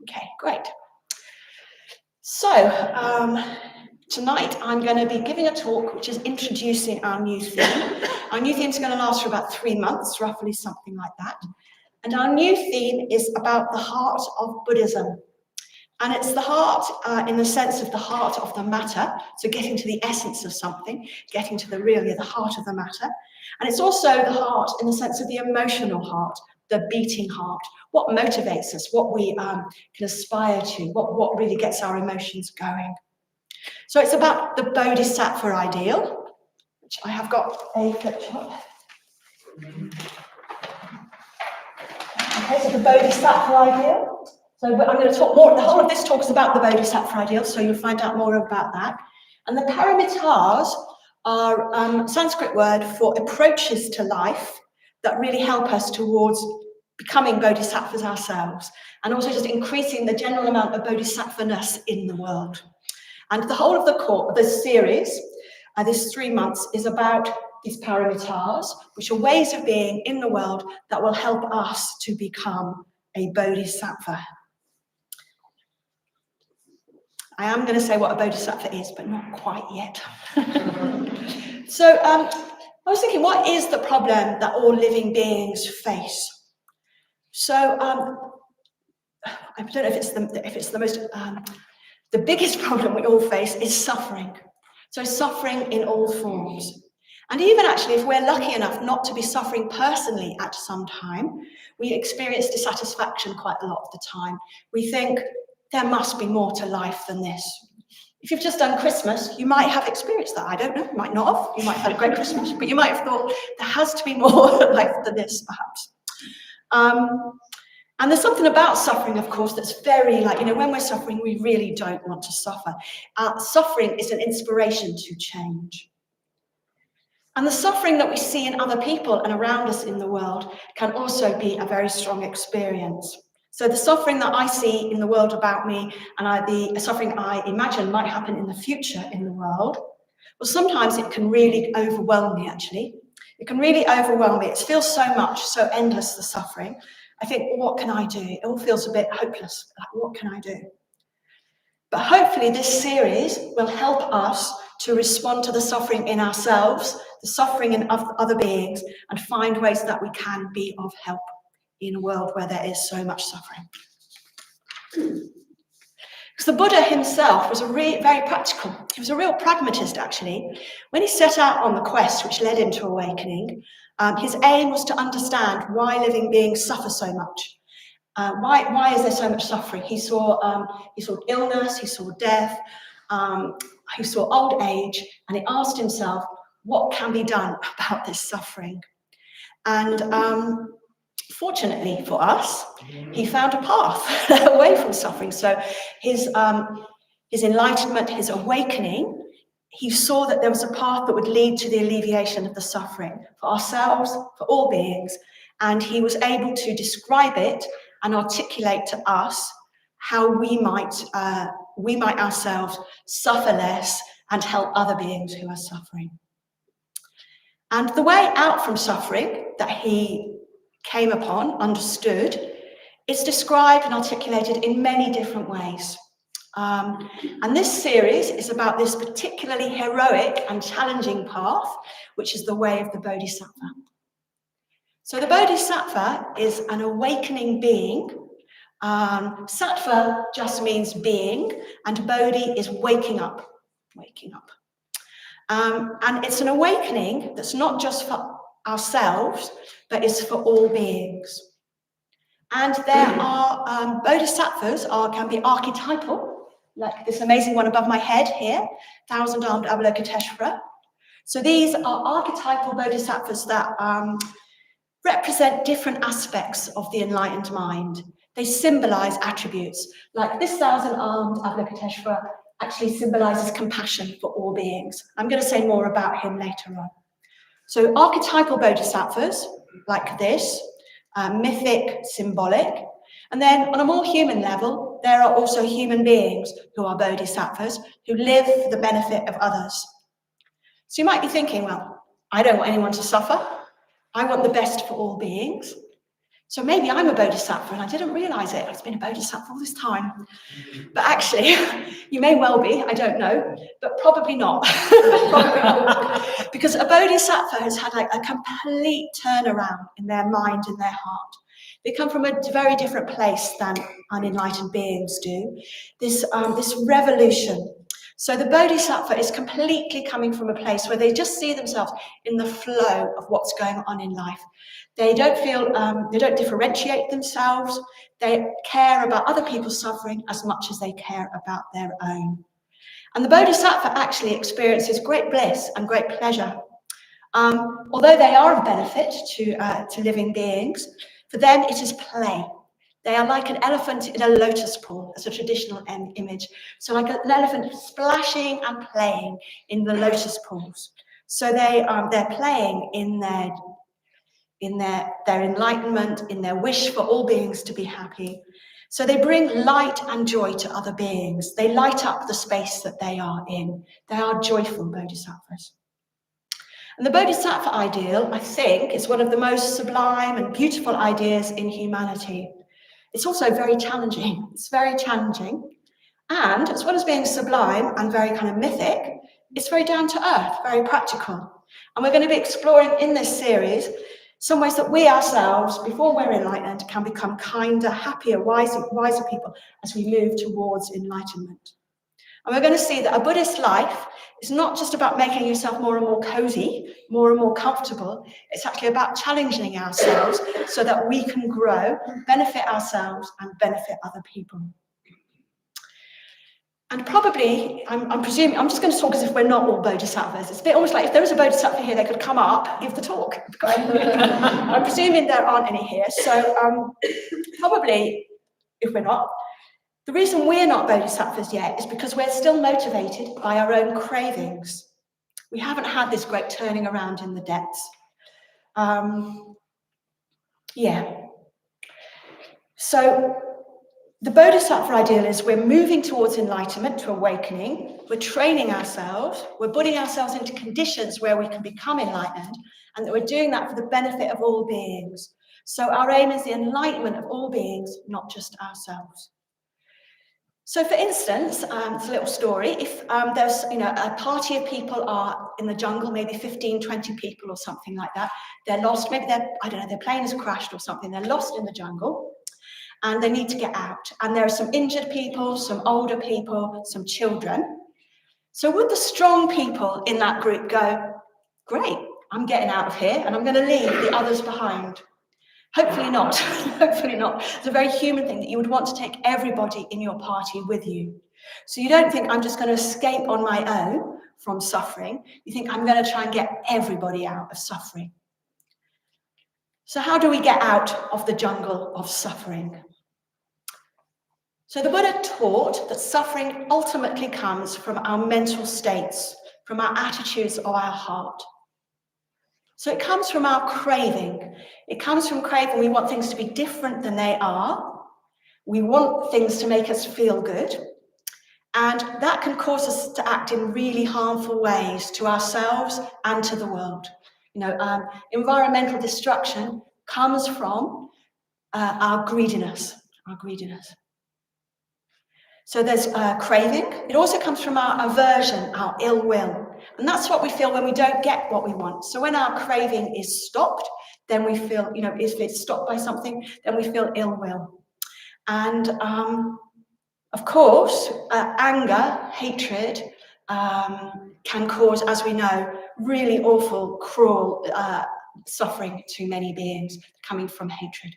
Okay, great. So, tonight I'm going to be giving a talk which is introducing our new theme. Our new theme is going to last for about 3 months, roughly something like that. And our new theme is about the heart of Buddhism. And it's the heart in the sense of the heart of the matter, so getting to the essence of something, getting to the heart of the matter. And it's also the heart in the sense of the emotional heart, the beating heart, what motivates us, what we can aspire to, what really gets our emotions going. So it's about the Bodhisattva ideal, which I have got a flip chart. Okay, so the Bodhisattva ideal. So I'm going to talk more, the whole of this talk is about the Bodhisattva ideal, so you'll find out more about that. And the paramitas are Sanskrit word for approaches to life that really help us towards becoming bodhisattvas ourselves, and also just increasing the general amount of bodhisattvaness in the world. And the whole of this series, this 3 months, is about these paramitas, which are ways of being in the world that will help us to become a bodhisattva. I am going to say what a bodhisattva is, but not quite yet. So I was thinking, what is the problem that all living beings face? So I don't know if it's the most, the biggest problem we all face is suffering. So suffering in all forms. And even actually, if we're lucky enough not to be suffering personally at some time, we experience dissatisfaction quite a lot of the time. We think there must be more to life than this. If you've just done Christmas, you might have experienced that. I don't know, you might not have. You might have had a great Christmas, but you might have thought there has to be more life than this, perhaps. And there's something about suffering, of course, that's very when we're suffering, we really don't want to suffer. Suffering is an inspiration to change. And the suffering that we see in other people and around us in the world can also be a very strong experience. So the suffering that I see in the world about me, and the suffering I imagine might happen in the future in the world, well, sometimes it can really overwhelm me, actually. It can really overwhelm me. It feels so much, so endless, the suffering. I think, well, what can I do? It all feels a bit hopeless. Like, what can I do? But hopefully this series will help us to respond to the suffering in ourselves, the suffering in other beings, and find ways that we can be of help in a world where there is so much suffering. Because the Buddha himself was very practical. He was a real pragmatist, actually. When he set out on the quest which led him to awakening, his aim was to understand why living beings suffer so much. Why is there so much suffering? He saw illness, he saw death, he saw old age, and he asked himself, what can be done about this suffering? And fortunately for us, he found a path away from suffering. So his enlightenment, his awakening, he saw that there was a path that would lead to the alleviation of the suffering for ourselves, for all beings, and he was able to describe it and articulate to us how we might ourselves suffer less and help other beings who are suffering. And the way out from suffering that he came upon, understood, is described and articulated in many different ways. And this series is about this particularly heroic and challenging path, which is the way of the Bodhisattva. So the Bodhisattva is an awakening being. Sattva just means being, and Bodhi is waking up. And it's an awakening that's not just for ourselves, but is for all beings. And there are bodhisattvas can be archetypal, like this amazing one above my head here, thousand-armed Avalokiteshvara. So these are archetypal bodhisattvas that represent different aspects of the enlightened mind. They symbolize attributes, like this thousand-armed Avalokiteshvara actually symbolizes compassion for all beings. I'm going to say more about him later on. So archetypal bodhisattvas, like this, mythic, symbolic. And then on a more human level, there are also human beings who are bodhisattvas, who live for the benefit of others. So you might be thinking, well, I don't want anyone to suffer. I want the best for all beings. So maybe I'm a bodhisattva and I didn't realize it. I've been a bodhisattva all this time. But actually, you may well be, I don't know, but probably not. Probably not. Because a bodhisattva has had like a complete turnaround in their mind and their heart. They come from a very different place than unenlightened beings do. This revolution. So the bodhisattva is completely coming from a place where they just see themselves in the flow of what's going on in life. They don't feel, they don't differentiate themselves. They care about other people's suffering as much as they care about their own. And the bodhisattva actually experiences great bliss and great pleasure. Although they are of benefit to living beings, for them it is play. They are like an elephant in a lotus pool, as a traditional image. So like an elephant splashing and playing in the lotus pools. So they're playing in their enlightenment, in their wish for all beings to be happy. So they bring light and joy to other beings. They light up the space that they are in. They are joyful bodhisattvas. And the bodhisattva ideal, I think, is one of the most sublime and beautiful ideas in humanity. It's also very challenging. It's very challenging. And as well as being sublime and very kind of mythic, it's very down to earth, very practical. And we're going to be exploring in this series some ways that we ourselves, before we're enlightened, can become kinder, happier, wiser people as we move towards enlightenment. And we're going to see that a Buddhist life is not just about making yourself more and more cozy, more and more comfortable. It's actually about challenging ourselves so that we can grow, benefit ourselves, and benefit other people. And probably, I'm presuming, I'm just going to talk as if we're not all bodhisattvas. It's a bit almost like if there was a bodhisattva here, they could come up, give the talk. I'm presuming there aren't any here. So probably, if we're not, the reason we're not bodhisattvas yet is because we're still motivated by our own cravings. We haven't had this great turning around in the depths. So the bodhisattva ideal is we're moving towards enlightenment, to awakening. We're training ourselves. We're putting ourselves into conditions where we can become enlightened, and that we're doing that for the benefit of all beings. So our aim is the enlightenment of all beings, not just ourselves. So, for instance, it's a little story. If there's, a party of people are in the jungle, maybe 15, 20 people or something like that. They're lost. Maybe their plane has crashed or something. They're lost in the jungle, and they need to get out. And there are some injured people, some older people, some children. So, would the strong people in that group go, "Great, I'm getting out of here, and I'm going to leave the others behind"? Hopefully not. Hopefully not. It's a very human thing that you would want to take everybody in your party with you. So you don't think I'm just going to escape on my own from suffering. You think I'm going to try and get everybody out of suffering. So how do we get out of the jungle of suffering? So the Buddha taught that suffering ultimately comes from our mental states, from our attitudes of our heart. So it comes from our craving. It comes from craving. We want things to be different than they are. We want things to make us feel good. And that can cause us to act in really harmful ways to ourselves and to the world. Environmental destruction comes from our greediness. So there's craving. It also comes from our aversion, our ill will. And that's what we feel when we don't get what we want. So when our craving is stopped, then we feel, if it's stopped by something, then we feel ill will. And of course, anger, hatred can cause, as we know, really awful, cruel suffering to many beings coming from hatred.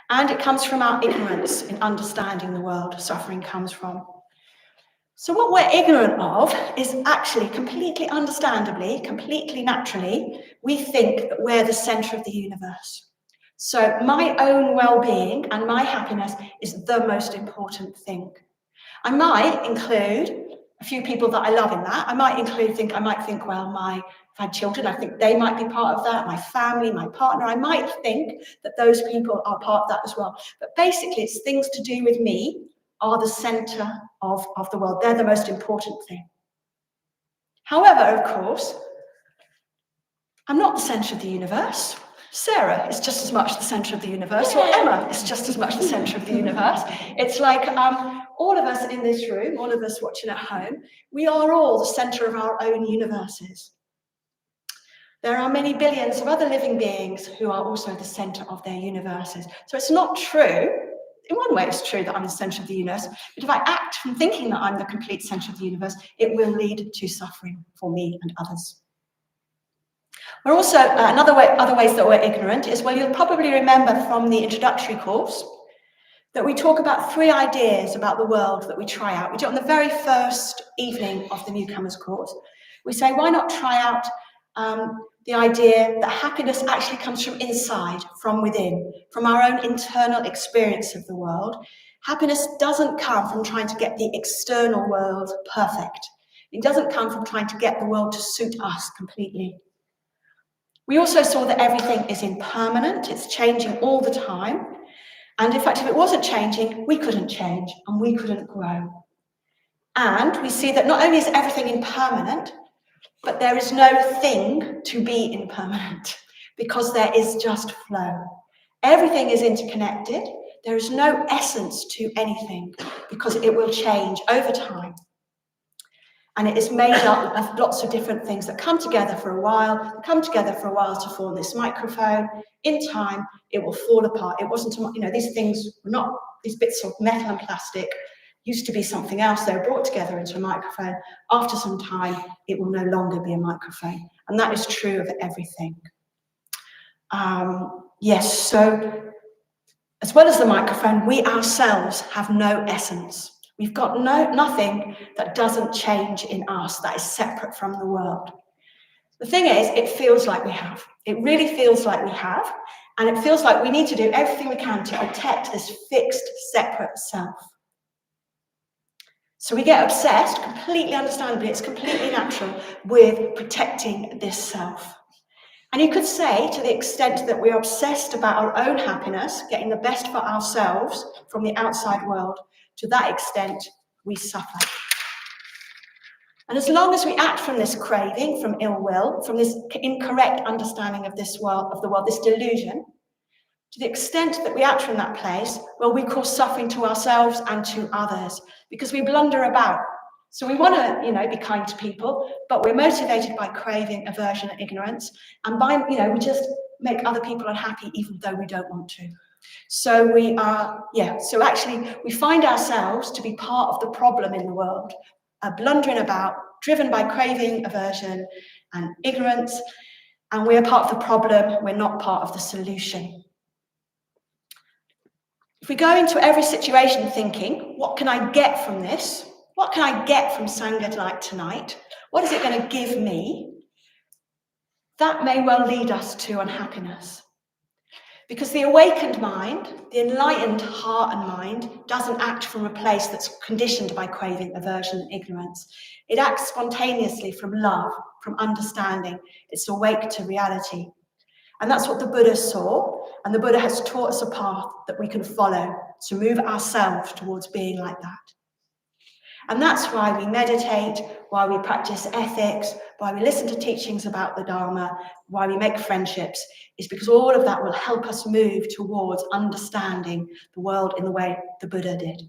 And it comes from our ignorance in understanding the world suffering comes from. So what we're ignorant of is actually completely understandably, completely naturally, we think that we're the center of the universe. So my own well-being and my happiness is the most important thing. I might include a few people that I love in that. I might think, well, if I had children, I think they might be part of that, my family, my partner. I might think that those people are part of that as well. But basically, it's things to do with me are the center of the world. They're the most important thing. However, of course, I'm not the center of the universe. Sarah is just as much the centre of the universe, or Emma is just as much the centre of the universe. It's like all of us in this room, all of us watching at home, we are all the centre of our own universes. There are many billions of other living beings who are also the centre of their universes. So it's not true. In one way, it's true that I'm the centre of the universe, but if I act from thinking that I'm the complete centre of the universe, it will lead to suffering for me and others. We're also, other ways that we're ignorant is, well, you'll probably remember from the introductory course that we talk about 3 ideas about the world that we try out. We do it on the very first evening of the newcomers course. We say, why not try out the idea that happiness actually comes from inside, from within, from our own internal experience of the world. Happiness doesn't come from trying to get the external world perfect. It doesn't come from trying to get the world to suit us completely. We also saw that everything is impermanent, it's changing all the time. And in fact, if it wasn't changing, we couldn't change and we couldn't grow. And we see that not only is everything impermanent, but there is no thing to be impermanent because there is just flow. Everything is interconnected. There is no essence to anything because it will change over time. And it is made up of lots of different things that come together for a while, to form this microphone. In time, it will fall apart. It wasn't, these things were not, these bits of metal and plastic used to be something else. They were brought together into a microphone. After some time, it will no longer be a microphone. And that is true of everything. Yes, so as well as the microphone, we ourselves have no essence. We've got nothing that doesn't change in us, that is separate from the world. The thing is, it feels like we have. It really feels like we have. And it feels like we need to do everything we can to protect this fixed, separate self. So we get obsessed, completely understandably, it's completely natural, with protecting this self. And you could say, to the extent that we're obsessed about our own happiness, getting the best for ourselves from the outside world, to that extent, we suffer. And as long as we act from this craving, from ill will, from this incorrect understanding of this world, of the world, this delusion, to the extent that we act from that place, well, we cause suffering to ourselves and to others because we blunder about. So we want to, be kind to people, but we're motivated by craving, aversion, and ignorance, and we just make other people unhappy even though we don't want to. So so actually we find ourselves to be part of the problem in the world, blundering about, driven by craving, aversion, and ignorance, and we're part of the problem, we're not part of the solution. If we go into every situation thinking, what can I get from this? What can I get from Sangha Night tonight? What is it going to give me? That may well lead us to unhappiness. Because the awakened mind, the enlightened heart and mind, doesn't act from a place that's conditioned by craving, aversion, and ignorance. It acts spontaneously from love, from understanding. It's awake to reality. And that's what the Buddha saw, and the Buddha has taught us a path that we can follow to move ourselves towards being like that. And that's why we meditate, why we practice ethics, why we listen to teachings about the Dharma, why we make friendships, is because all of that will help us move towards understanding the world in the way the Buddha did.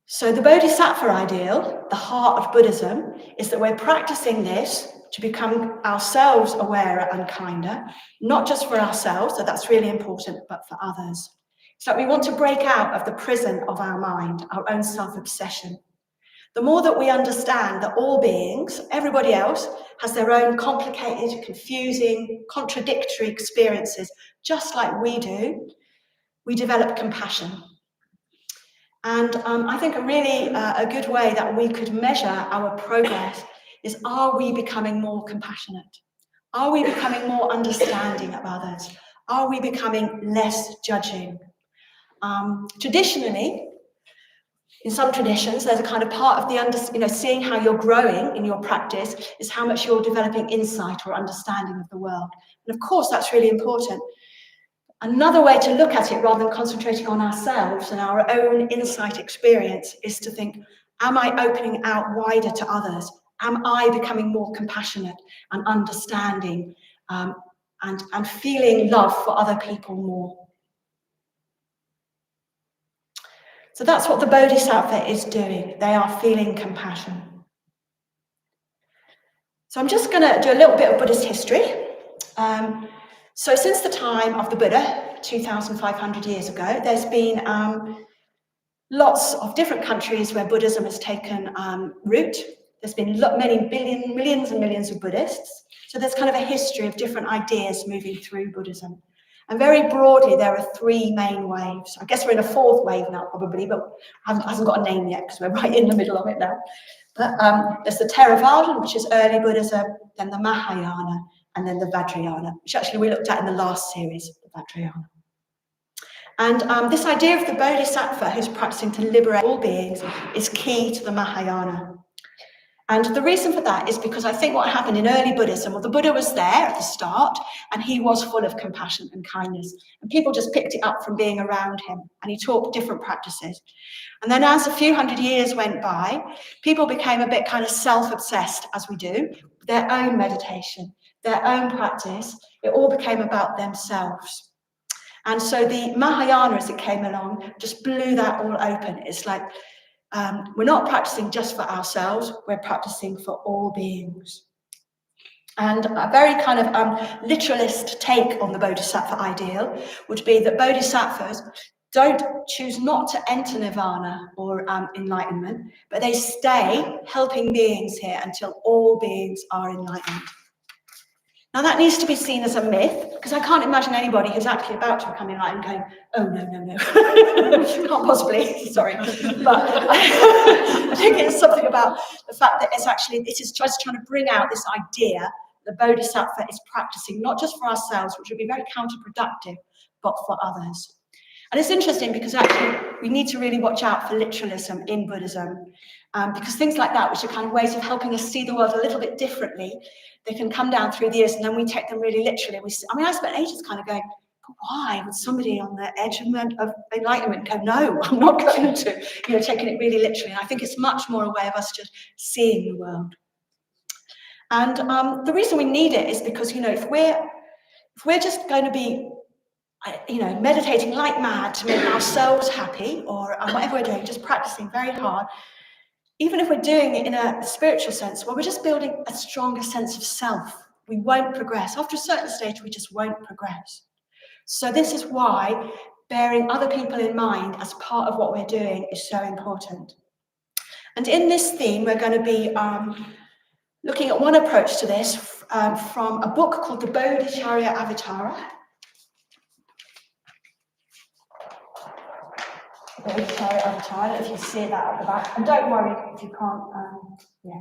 So the Bodhisattva ideal, the heart of Buddhism, is that we're practicing this to become ourselves awarer and kinder, not just for ourselves, so that's really important, but for others. So we want to break out of the prison of our mind, our own self-obsession. The more that we understand that all beings, everybody else, has their own complicated, confusing, contradictory experiences, just like we do, we develop compassion. And I think a good way that we could measure our progress is, are we becoming more compassionate? Are we becoming more understanding of others? Are we becoming less judging? Traditionally, in some traditions, there's a kind of part of the seeing how you're growing in your practice is how much you're developing insight or understanding of the world. And of course, that's really important. Another way to look at it, rather than concentrating on ourselves and our own insight experience, is to think, am I opening out wider to others? Am I becoming more compassionate and understanding and feeling love for other people more? So that's what the Bodhisattva is doing. They are feeling compassion. So I'm just going to do a little bit of Buddhist history. So since the time of the Buddha, 2,500 years ago, there's been lots of different countries where Buddhism has taken root. There's been millions and millions of Buddhists. So there's kind of a history of different ideas moving through Buddhism. And very broadly, there are three main waves. I guess we're in a fourth wave now, probably, but hasn't got a name yet because we're right in the middle of it now. But there's the Theravada, which is early Buddhism, then the Mahayana, and then the Vajrayana, which actually we looked at in the last series, the Vajrayana. And this idea of the Bodhisattva who's practicing to liberate all beings is key to the Mahayana. And the reason for that is because I think what happened in early Buddhism, well, the Buddha was there at the start, and he was full of compassion and kindness. And people just picked it up from being around him, and he taught different practices. And then as a few hundred years went by, people became a bit kind of self-obsessed, as we do, their own meditation, their own practice. It all became about themselves. And so the Mahayana, as it came along, just blew that all open. It's like, we're not practicing just for ourselves, we're practicing for all beings. And a very kind of literalist take on the Bodhisattva ideal would be that Bodhisattvas don't choose not to enter nirvana or enlightenment, but they stay helping beings here until all beings are enlightened. Now that needs to be seen as a myth, because I can't imagine anybody who's actually about to become enlightened going, oh, no. Can't possibly, sorry. But I think it's something about the fact that it is just trying to bring out this idea that the Bodhisattva is practicing not just for ourselves, which would be very counterproductive, but for others. And it's interesting because actually we need to really watch out for literalism in Buddhism, because things like that, which are kind of ways of helping us see the world a little bit differently, they can come down through the years and then we take them really literally. I spent ages kind of going, but why would somebody on the edge of enlightenment go, no, I'm not going to, taking it really literally. And I think it's much more a way of us just seeing the world. And the reason we need it is because, if we're just going to be meditating like mad to make ourselves happy or whatever we're doing, just practicing very hard, even if we're doing it in a spiritual sense, well, we're just building a stronger sense of self. We won't progress. After a certain stage, we just won't progress. So this is why bearing other people in mind as part of what we're doing is so important. And in this theme, we're going to be looking at one approach to this from a book called the Bodhicharya Avatara. Bodhicharya Avatar. I don't know if you see that at the back. And don't worry if you can't.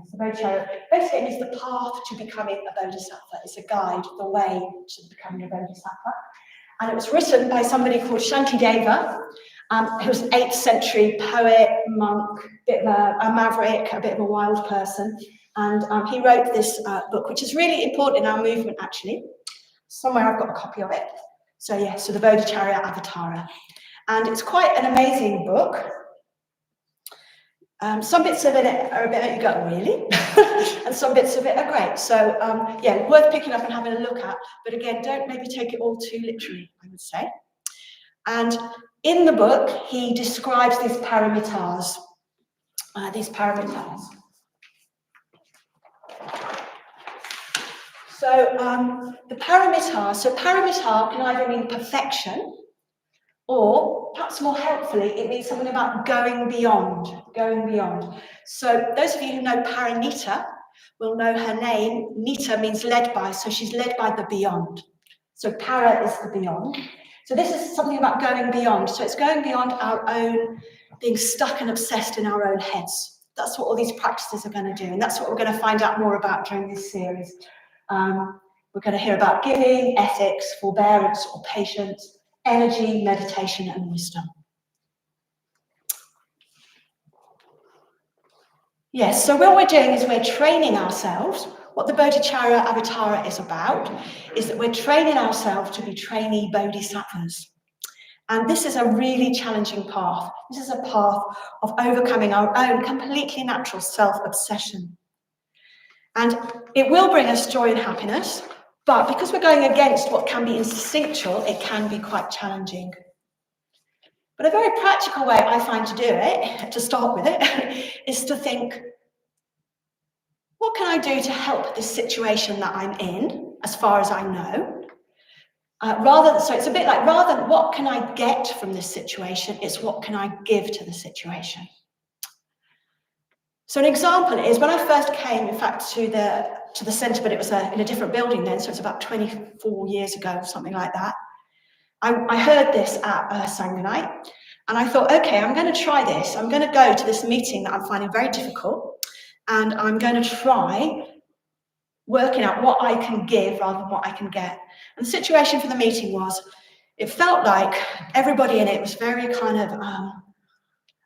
So Bodhicharya basically means the path to becoming a Bodhisattva. It's a guide, the way to becoming a Bodhisattva. And it was written by somebody called Shantideva, who was an 8th century poet, monk, a bit of a maverick, a bit of a wild person. And he wrote this book, which is really important in our movement, actually. Somewhere I've got a copy of it. So the Bodhicharya Avatara. And it's quite an amazing book. Some bits of it are a bit like you go, really? And some bits of it are great. So, worth picking up and having a look at. But again, don't maybe take it all too literally, I would say. And in the book, he describes these paramitars. So, the paramitar can either mean perfection, or perhaps more helpfully, it means something about going beyond. So those of you who know Paranita will know her name. Nita means led by, so she's led by the beyond. So para is the beyond. So this is something about going beyond. So it's going beyond our own being stuck and obsessed in our own heads. That's what all these practices are going to do. And that's what we're going to find out more about during this series. We're going to hear about giving, ethics, forbearance or patience, energy, meditation, and wisdom. Yes, so what we're doing is we're training ourselves. What the Bodhicharya Avatara is about is that we're training ourselves to be trainee bodhisattvas. And this is a really challenging path. This is a path of overcoming our own completely natural self-obsession. And it will bring us joy and happiness, but because we're going against what can be instinctual, it can be quite challenging. But a very practical way I find to do it, to start with it, is to think, what can I do to help this situation that I'm in, as far as I know? So it's a bit like, rather than what can I get from this situation, it's what can I give to the situation. So an example is when I first came, in fact, to the centre, but it was in a different building then, so it's about 24 years ago, something like that. I heard this at Sangha Night, and I thought, okay, I'm going to try this. I'm going to go to this meeting that I'm finding very difficult, and I'm going to try working out what I can give rather than what I can get. And the situation for the meeting was, it felt like everybody in it was very kind of,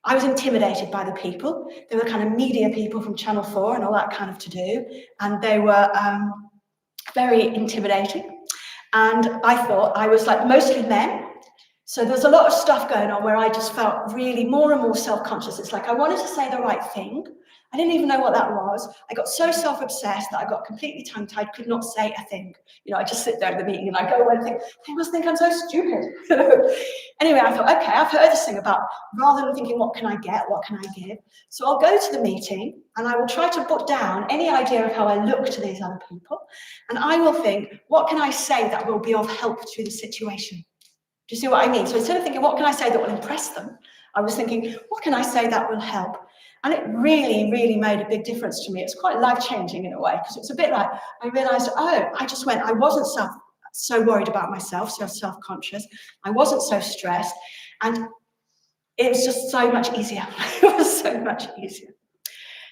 I was intimidated by the people. They were kind of media people from Channel 4 and all that kind of to-do, and they were very intimidating. And I thought I was like mostly men. So there's a lot of stuff going on where I just felt really more and more self-conscious. It's like I wanted to say the right thing. I didn't even know what that was. I got so self-obsessed that I got completely tongue-tied, could not say a thing. You know, I just sit there at the meeting and I go away and think, they must think I'm so stupid. Anyway, I thought, okay, I've heard this thing about rather than thinking, what can I get, what can I give? So I'll go to the meeting and I will try to put down any idea of how I look to these other people. And I will think, what can I say that will be of help to the situation? Do you see what I mean? So instead of thinking, what can I say that will impress them? I was thinking, what can I say that will help? And it really, really made a big difference to me. It's quite life-changing in a way, because it's a bit like, I realised, I wasn't so worried about myself, so self-conscious. I wasn't so stressed. And it was just so much easier. It was so much easier.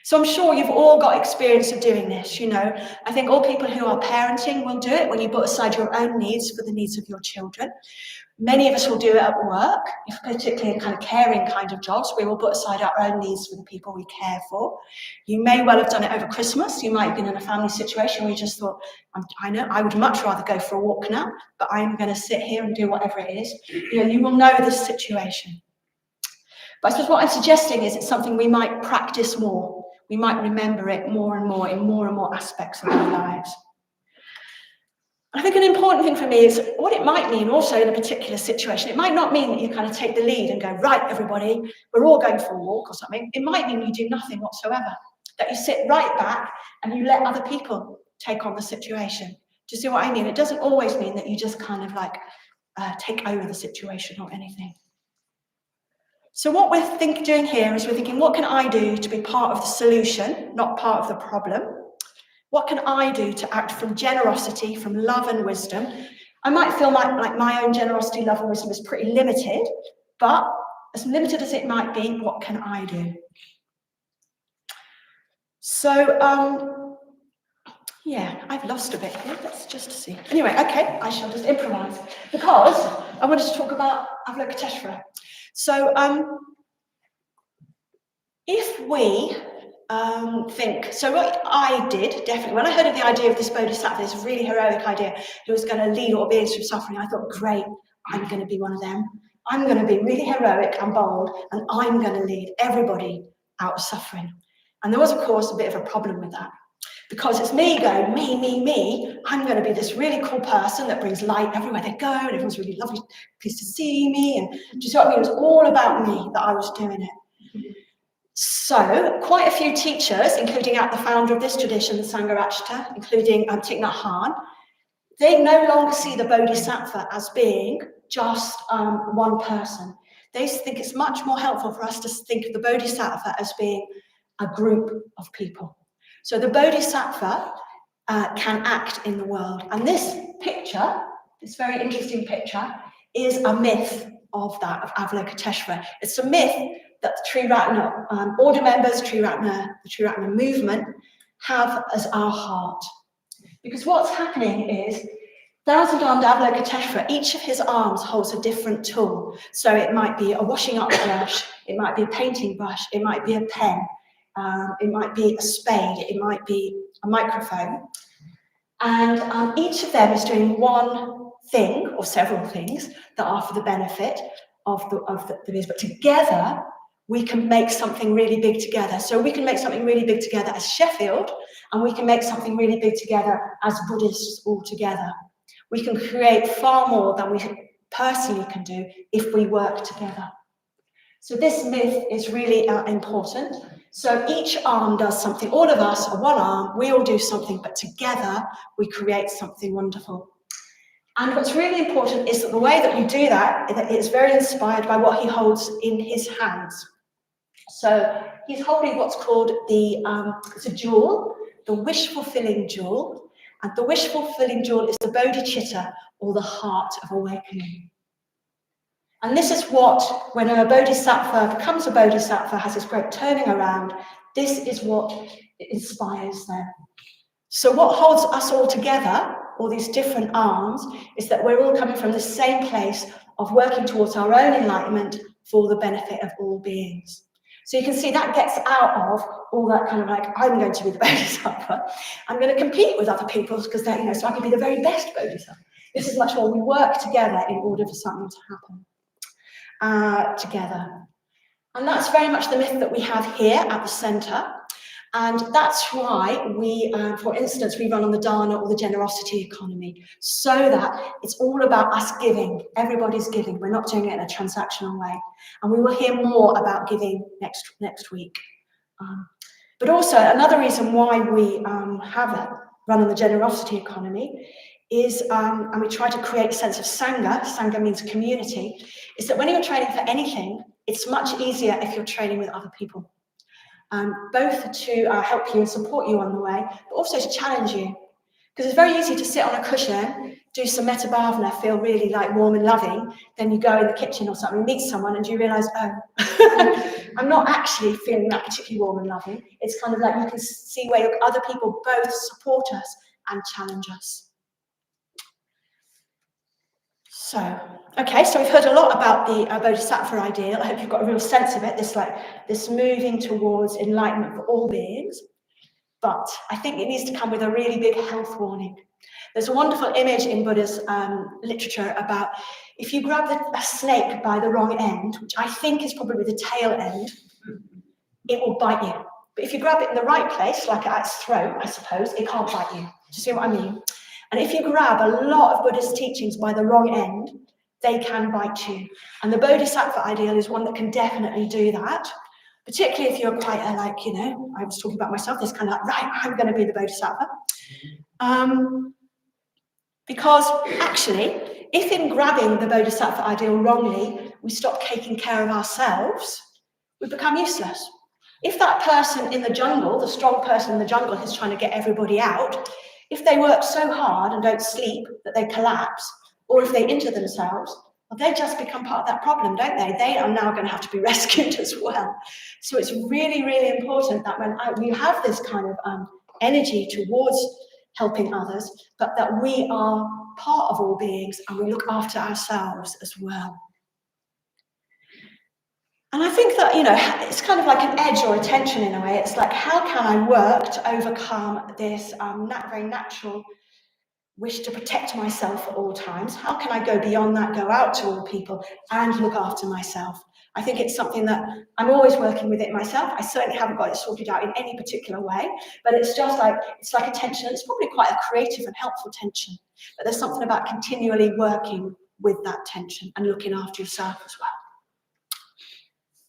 So I'm sure you've all got experience of doing this, you know. I think all people who are parenting will do it when you put aside your own needs for the needs of your children. Many of us will do it at work, particularly in kind of caring kind of jobs. We will put aside our own needs for the people we care for. You may well have done it over Christmas. You might have been in a family situation where you just thought, I know, I would much rather go for a walk now, but I'm going to sit here and do whatever it is. You know, you will know this situation. But I suppose what I'm suggesting is it's something we might practice more. We might remember it more and more in more and more aspects of our lives. I think an important thing for me is what it might mean also in a particular situation. It might not mean that you kind of take the lead and go, right, everybody, we're all going for a walk or something. It might mean you do nothing whatsoever, that you sit right back and you let other people take on the situation. Do you see what I mean? It doesn't always mean that you just kind of like take over the situation or anything. So what we're doing here is we're thinking, what can I do to be part of the solution, not part of the problem? What can I do to act from generosity, from love and wisdom? I might feel like my own generosity, love and wisdom is pretty limited, but as limited as it might be, what can I do? So, yeah, I've lost a bit here. Let's just see. Anyway, okay, I shall just improvise because I wanted to talk about Avalokiteshvara. So, if we think, so what I did, definitely, when I heard of the idea of this bodhisattva, this really heroic idea, who was going to lead all beings through suffering, I thought, great, I'm going to be one of them. I'm going to be really heroic and bold, and I'm going to lead everybody out of suffering. And there was, of course, a bit of a problem with that, because it's me going, me, I'm going to be this really cool person that brings light everywhere they go, and everyone's really lovely, pleased to see me, and do you see what I mean? It was all about me that I was doing it. So, quite a few teachers, including the founder of this tradition, the Sangha, including Thich Nhat Hanh, they no longer see the bodhisattva as being just one person. They think it's much more helpful for us to think of the bodhisattva as being a group of people. So the bodhisattva can act in the world. And this picture, this very interesting picture, is a myth of that, of Avalokiteshvara. It's a myth that the Triratna order members, the Triratna movement, have as our heart. Because what's happening is, thousand-armed Avalokiteshvara, each of his arms holds a different tool. So it might be a washing up brush, it might be a painting brush, it might be a pen, it might be a spade, it might be a microphone. And each of them is doing one thing, or several things, that are for the benefit of the beings. But together, we can make something really big together. So we can make something really big together as Sheffield, and we can make something really big together as Buddhists all together. We can create far more than we personally can do if we work together. So this myth is really important. So each arm does something. All of us are one arm, we all do something, but together we create something wonderful. And what's really important is that the way that we do that is very inspired by what he holds in his hands. So he's holding what's called it's a jewel, the wish-fulfilling jewel. And the wish-fulfilling jewel is the bodhicitta, or the heart of awakening. And this is what, when a bodhisattva becomes a bodhisattva, has this great turning around, this is what inspires them. So what holds us all together, all these different arms, is that we're all coming from the same place of working towards our own enlightenment for the benefit of all beings. So you can see that gets out of all that kind of like, I'm going to be the bodhisattva. I'm going to compete with other people because they're, so I can be the very best bodhisattva. This is much more, we work together in order for something to happen together. And that's very much the myth that we have here at the centre. And that's why we, for instance, we run on the Dharma or the generosity economy, so that it's all about us giving. Everybody's giving. We're not doing it in a transactional way. And we will hear more about giving next week. But also another reason why we run on the generosity economy is, and we try to create a sense of Sangha. Sangha means community. Is that when you're training for anything, it's much easier if you're training with other people. Both to help you and support you on the way, but also to challenge you. Because it's very easy to sit on a cushion, do some metta bhavana, feel really like warm and loving, then you go in the kitchen or something, meet someone and you realise, oh, I'm not actually feeling that particularly warm and loving. It's kind of like you can see where other people both support us and challenge us. So we've heard a lot about the Bodhisattva ideal. I hope you've got a real sense of it, this moving towards enlightenment for all beings. But I think it needs to come with a really big health warning. There's a wonderful image in Buddha's literature about if you grab a snake by the wrong end, which I think is probably the tail end, it will bite you. But if you grab it in the right place, like at its throat, I suppose, it can't bite you. Do you see what I mean? And if you grab a lot of Buddhist teachings by the wrong end, they can bite you. And the Bodhisattva ideal is one that can definitely do that, particularly if you're quite I was talking about myself, this kind of like, right, I'm going to be the Bodhisattva. Because actually, if in grabbing the Bodhisattva ideal wrongly, we stop taking care of ourselves, we become useless. If that person in the jungle, the strong person in the jungle is trying to get everybody out, if they work so hard and don't sleep that they collapse, or if they injure themselves, well, they just become part of that problem, don't they? They are now going to have to be rescued as well. So it's really, really important that when we have this kind of energy towards helping others, but that we are part of all beings and we look after ourselves as well. And I think that, it's kind of like an edge or a tension in a way. It's like, how can I work to overcome this very natural wish to protect myself at all times? How can I go beyond that, go out to all people and look after myself? I think it's something that I'm always working with it myself. I certainly haven't got it sorted out in any particular way, but it's just like, it's like a tension. It's probably quite a creative and helpful tension, but there's something about continually working with that tension and looking after yourself as well.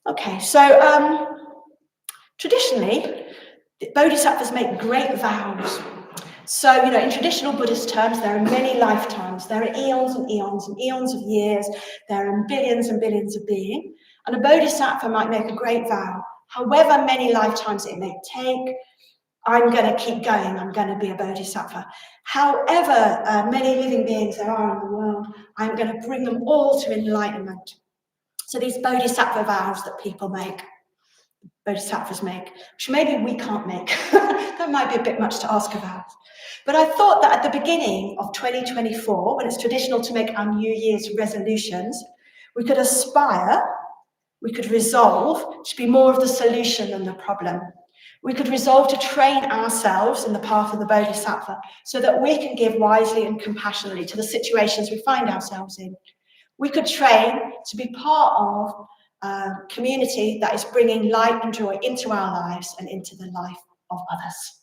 Okay, so traditionally, bodhisattvas make great vows. So, in traditional Buddhist terms, there are many lifetimes. There are eons and eons and eons of years. There are billions and billions of beings. And a bodhisattva might make a great vow. However many lifetimes it may take, I'm going to keep going. I'm going to be a bodhisattva. However many living beings there are in the world, I'm going to bring them all to enlightenment. So these bodhisattva vows that people make, bodhisattvas make, which maybe we can't make. That might be a bit much to ask about. But I thought that at the beginning of 2024, when it's traditional to make our New Year's resolutions, we could aspire, we could resolve to be more of the solution than the problem. We could resolve to train ourselves in the path of the bodhisattva so that we can give wisely and compassionately to the situations we find ourselves in. We could train to be part of community that is bringing light and joy into our lives and into the life of others.